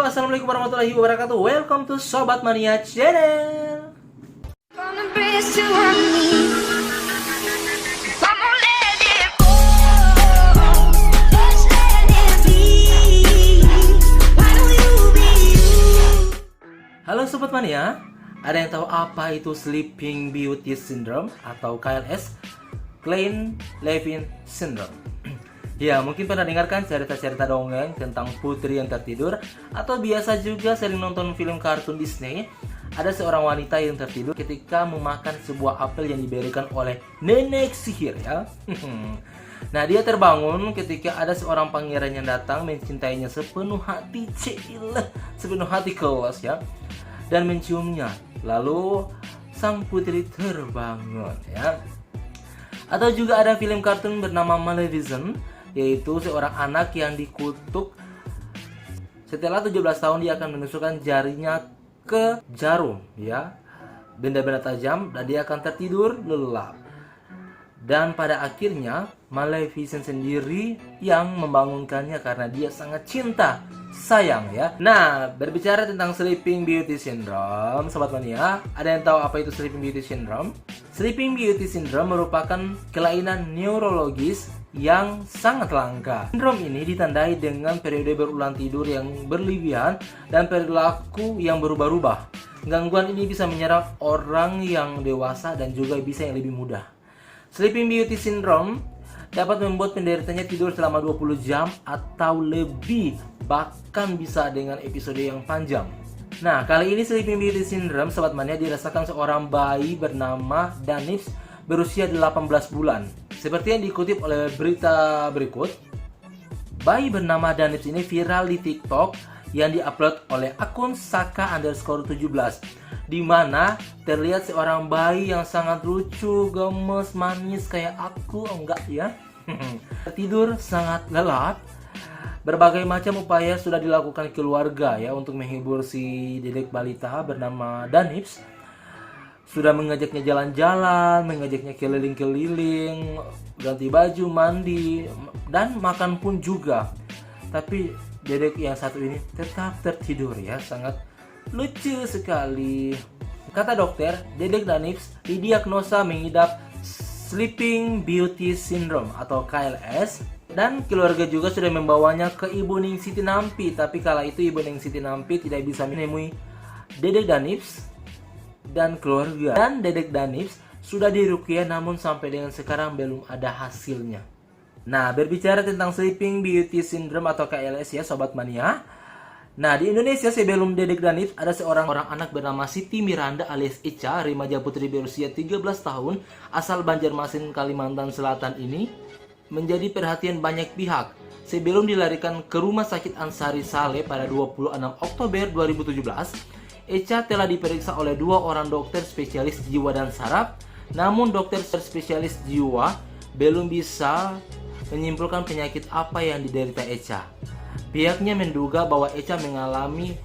assalamualaikum warahmatullahi wabarakatuh. Welcome to Sobat Mania Channel. Halo Sobat Mania, ada yang tahu apa itu Sleeping Beauty Syndrome atau KLS, Klein Levin Syndrome? Ya, mungkin pernah dengarkan cerita-cerita dongeng tentang putri yang tertidur, atau biasa juga sering nonton film kartun Disney. Ada seorang wanita yang tertidur ketika memakan sebuah apel yang diberikan oleh nenek sihir ya. Nah, dia terbangun ketika ada seorang pangeran yang datang mencintainya sepenuh hati, sepenuh hati kelas ya, dan menciumnya. Lalu sang putri terbangun ya. Atau juga ada film kartun bernama Maleficent, yaitu seorang anak yang dikutuk. Setelah 17 tahun dia akan menusukkan jarinya ke jarum ya, benda-benda tajam, dan dia akan tertidur lelap. Dan pada akhirnya Maleficent sendiri yang membangunkannya karena dia sangat cinta, sayang ya. Nah, berbicara tentang Sleeping Beauty Syndrome, Sobat Mania, ada yang tahu apa itu Sleeping Beauty Syndrome? Sleeping Beauty Syndrome merupakan kelainan neurologis yang sangat langka. Sindrom ini ditandai dengan periode berulang tidur yang berlebihan dan perilaku yang berubah-ubah. Gangguan ini bisa menyerang orang yang dewasa dan juga bisa yang lebih muda. Sleeping Beauty Syndrome dapat membuat penderitanya tidur selama 20 jam atau lebih, bahkan bisa dengan episode yang panjang. Nah, kali ini Sleeping Beauty Syndrome, Sobat Mania, dirasakan seorang bayi bernama Danix berusia 18 bulan. Seperti yang dikutip oleh berita berikut, bayi bernama Danix ini viral di TikTok yang diupload oleh akun Saka_17, di mana terlihat seorang bayi yang sangat lucu, gemes, manis kayak aku, enggak ya? Tidur sangat lelap. Berbagai macam upaya sudah dilakukan keluarga ya untuk menghibur si dedek balita bernama Danix. Sudah mengajaknya jalan-jalan, mengajaknya keliling-keliling, ganti baju, mandi, dan makan pun juga. Tapi dedek yang satu ini tetap tertidur ya, sangat lucu sekali. Kata dokter, dedek Danix didiagnosa mengidap Sleeping Beauty Syndrome atau KLS, dan keluarga juga sudah membawanya ke Ibu Ning Siti Nampi. Tapi kala itu Ibu Ning Siti Nampi tidak bisa menemui dedek Danix dan keluarga. Dan dedek Danix sudah diruqyah, namun sampai dengan sekarang belum ada hasilnya. Nah, berbicara tentang Sleeping Beauty Syndrome atau KLS ya, Sobat Mania. Nah, di Indonesia sebelum dedek Danix ada seorang anak bernama Siti Miranda alias Echa, remaja putri berusia 13 tahun asal Banjarmasin, Kalimantan Selatan ini menjadi perhatian banyak pihak sebelum dilarikan ke Rumah Sakit Ansari Saleh pada 26 Oktober 2017. Echa telah diperiksa oleh 2 orang dokter spesialis jiwa dan saraf, namun dokter spesialis jiwa belum bisa menyimpulkan penyakit apa yang diderita Echa. Pihaknya menduga bahwa Echa mengalami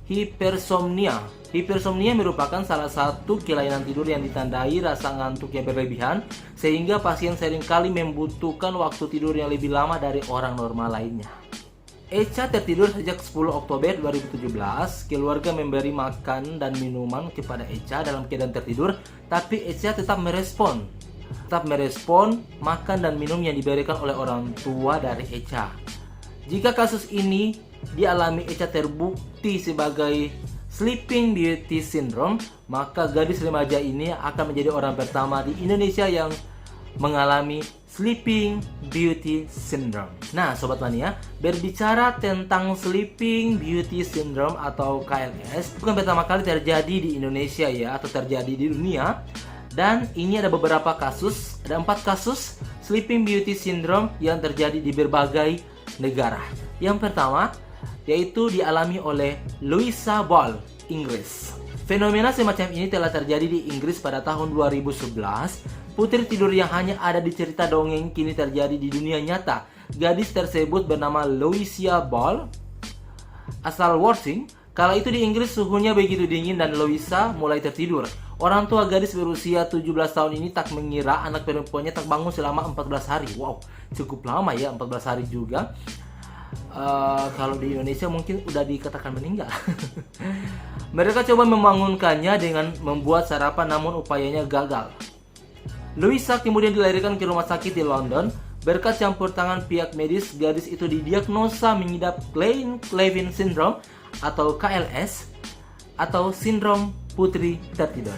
hipersomnia. Hipersomnia merupakan salah satu kelainan tidur yang ditandai rasa ngantuk yang berlebihan, sehingga pasien seringkali membutuhkan waktu tidur yang lebih lama dari orang normal lainnya. Echa tertidur sejak 10 Oktober 2017. Keluarga memberi makan dan minuman kepada Echa dalam keadaan tertidur, tapi Echa tetap merespon makan dan minum yang diberikan oleh orang tua dari Echa. Jika kasus ini dialami Echa terbukti sebagai Sleeping Beauty Syndrome, maka gadis remaja ini akan menjadi orang pertama di Indonesia yang mengalami Sleeping Beauty Syndrome. Nah, Sobat Mania, berbicara tentang Sleeping Beauty Syndrome atau KLS, bukan pertama kali terjadi di Indonesia ya, atau terjadi di dunia. Dan ini ada beberapa kasus, ada 4 kasus Sleeping Beauty Syndrome yang terjadi di berbagai negara. Yang pertama yaitu dialami oleh Louisa Ball, Inggris. Fenomena semacam ini telah terjadi di Inggris pada tahun 2011. Putri tidur yang hanya ada di cerita dongeng kini terjadi di dunia nyata. Gadis tersebut bernama Louisa Ball, asal Worthing. Kala itu di Inggris suhunya begitu dingin dan Louisa mulai tertidur. Orang tua gadis berusia 17 tahun ini tak mengira anak perempuannya tak bangun selama 14 hari. Wow, cukup lama ya, 14 hari juga. Kalau di Indonesia mungkin udah dikatakan meninggal. Mereka coba membangunkannya dengan membuat sarapan, namun upayanya gagal. Louisa kemudian dilarikan ke rumah sakit di London. Berkat campur tangan pihak medis, gadis itu didiagnosa mengidap Klein-Levin syndrome atau KLS atau sindrom putri tertidur.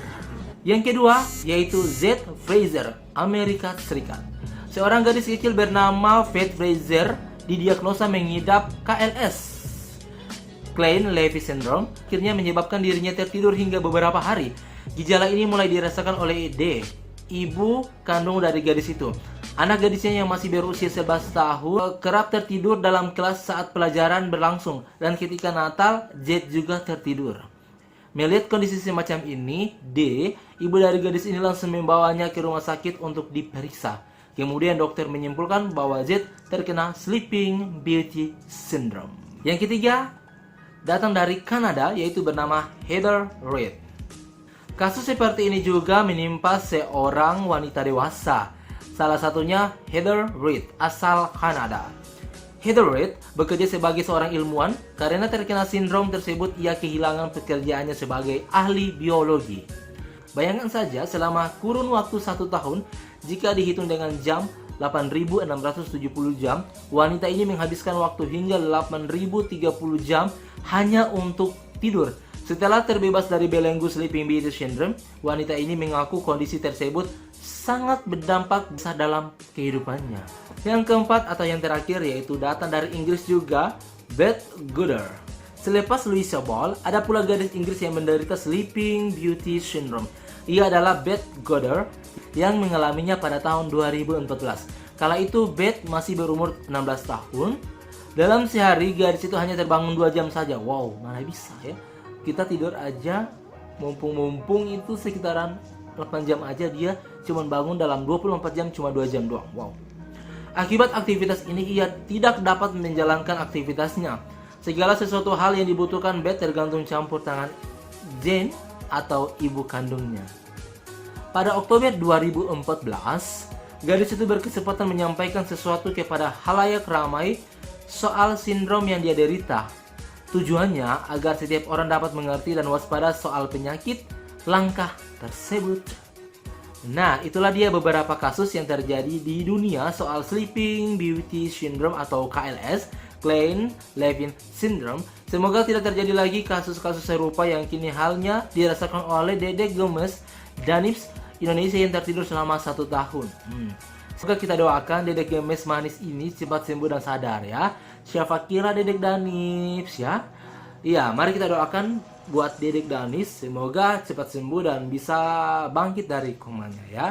Yang kedua yaitu Z. Fraser, Amerika Serikat. Seorang gadis kecil bernama Faith Fraser didiagnosa mengidap KLS, Klein-Levin syndrome, akhirnya menyebabkan dirinya tertidur hingga beberapa hari. Gejala ini mulai dirasakan oleh D, ibu kandung dari gadis itu. Anak gadisnya yang masih berusia 11 tahun kerap tertidur dalam kelas saat pelajaran berlangsung, dan ketika Natal, Z juga tertidur. Melihat kondisi semacam ini, D, ibu dari gadis ini langsung membawanya ke rumah sakit untuk diperiksa. Kemudian dokter menyimpulkan bahwa Z terkena Sleeping Beauty Syndrome. Yang ketiga, datang dari Kanada, yaitu bernama Heather Reid. Kasus seperti ini juga menimpa seorang wanita dewasa. Salah satunya Heather Reid, asal Kanada. Heather Reid bekerja sebagai seorang ilmuwan. Karena terkena sindrom tersebut, ia kehilangan pekerjaannya sebagai ahli biologi. Bayangkan saja, selama kurun waktu 1 tahun, jika dihitung dengan jam 8.670 jam, wanita ini menghabiskan waktu hingga 8.030 jam hanya untuk tidur. Setelah terbebas dari belenggu Sleeping Beauty Syndrome, wanita ini mengaku kondisi tersebut sangat berdampak besar dalam kehidupannya. Yang keempat atau yang terakhir yaitu datang dari Inggris juga, Beth Gooder. Selepas Louisa Ball, ada pula gadis Inggris yang menderita Sleeping Beauty Syndrome. Ia adalah Beth Gooder yang mengalaminya pada tahun 2014. Kala itu Beth masih berumur 16 tahun. Dalam sehari gadis itu hanya terbangun 2 jam saja. Wow, mana bisa ya. Kita tidur aja, mumpung itu sekitaran 8 jam aja, dia cuma bangun dalam 24 jam cuma 2 jam doang. Wow. Akibat aktivitas ini ia tidak dapat menjalankan aktivitasnya. Segala sesuatu hal yang dibutuhkan Beth tergantung campur tangan Jane atau ibu kandungnya. Pada Oktober 2014, gadis itu berkesempatan menyampaikan sesuatu kepada halayak ramai soal sindrom yang dia derita. Tujuannya agar setiap orang dapat mengerti dan waspada soal penyakit langka tersebut. Nah, itulah dia beberapa kasus yang terjadi di dunia soal Sleeping Beauty Syndrome atau KLS, Klein-Levin Syndrome. Semoga tidak terjadi lagi kasus-kasus serupa yang kini halnya dirasakan oleh Dedek Gemes Danips Indonesia yang tertidur selama 1 tahun. Semoga kita doakan Dedek Gemes manis ini cepat sembuh dan sadar ya. Siapa kira Dedek Danips ya? Iya, mari kita doakan buat Dedek Danis, semoga cepat sembuh dan bisa bangkit dari komanya ya.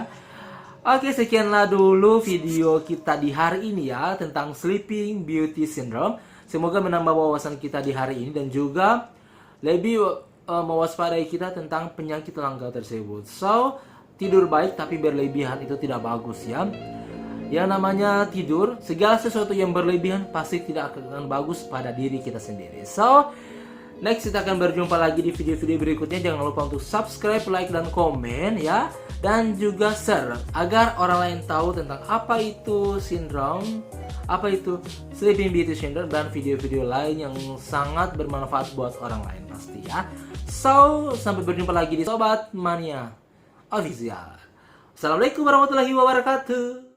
Oke, sekianlah dulu video kita di hari ini ya tentang Sleeping Beauty Syndrome. Semoga menambah wawasan kita di hari ini dan juga lebih mewaspadai kita tentang penyakit langka tersebut. So, tidur baik tapi berlebihan itu tidak bagus ya. Yang namanya tidur, segala sesuatu yang berlebihan pasti tidak akan bagus pada diri kita sendiri. So, next kita akan berjumpa lagi di video-video berikutnya. Jangan lupa untuk subscribe, like, dan komen ya. Dan juga share agar orang lain tahu tentang apa itu sindrom, apa itu Sleeping Beauty Syndrome, dan video-video lain yang sangat bermanfaat buat orang lain pasti ya. So, sampai berjumpa lagi di Sobat Mania Official. Assalamualaikum warahmatullahi wabarakatuh.